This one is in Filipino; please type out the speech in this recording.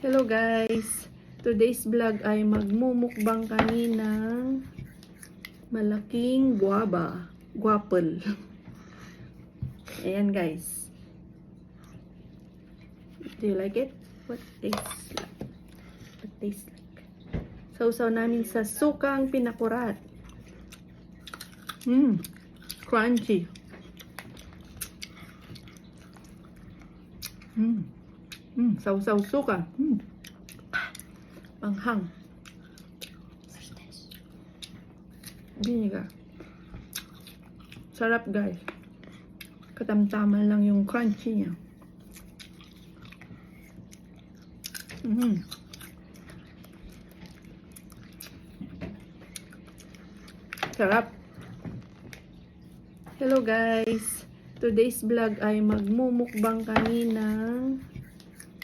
Hello guys! Today's vlog ay magmumukbang kami ng malaking guava. Guapel. Ayan guys. Do you like it? What tastes like? What tastes like? Sausaw namin sa sukang pinakurat. Crunchy. Sausaw suka. Panghang. Vinegar. Sarap guys. Katamtaman lang yung crunchy niya. Sarap. Hello guys. Today's vlog ay magmumukbang kami ng